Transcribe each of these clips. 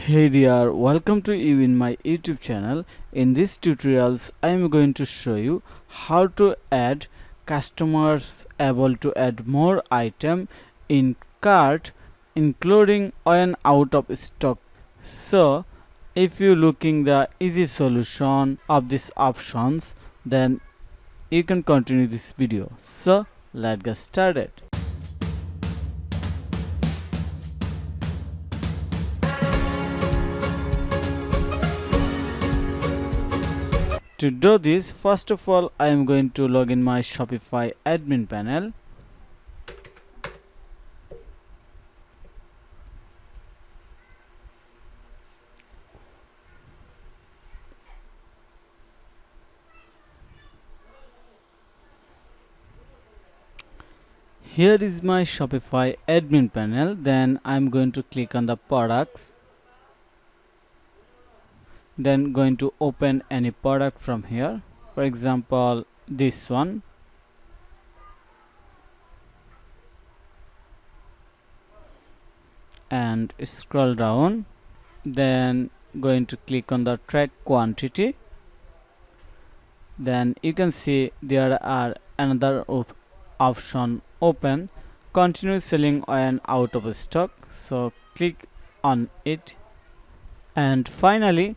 Hey there, welcome to you in my YouTube channel. In this tutorials I am going to show you how to add customers able to add more item in cart including when out of stock. So if you looking the easy solution of these options, then you can continue this video. So let's get started. To do this, first of all, I am going to log in my Shopify admin panel. Here is my Shopify admin panel. Then I'm going to click on the products. Then going to open any product from here. For example, this one. And scroll down. Then going to click on the track quantity. Then you can see there are another option open, continue selling when out of stock. So click on it, and finally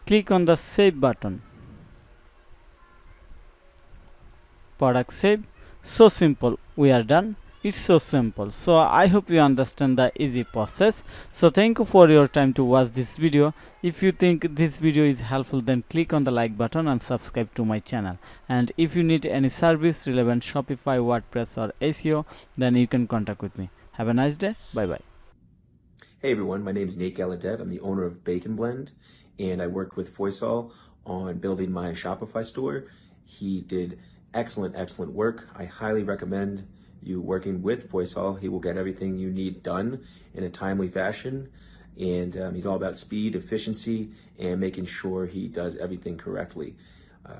click on the save button. Product save. So simple, we are done. It's so simple. So I hope you understand the easy process. So thank you for your time to watch this video. If you think this video is helpful, then click on the like button and subscribe to my channel. And if you need any service relevant Shopify, WordPress or SEO, then you can contact with me. Have a nice day. Bye bye. Hey everyone, my name is Nate Gallaudet. I'm the owner of Bacon Blend, and I worked with Foysal on building my Shopify store. He did excellent work. I highly recommend you working with Foysal. He will get everything you need done in a timely fashion, and he's all about speed, efficiency, and making sure he does everything correctly.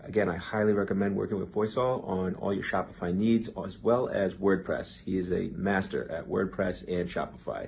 Again, I highly recommend working with Foysal on all your Shopify needs, as well as WordPress. He is a master at WordPress and Shopify.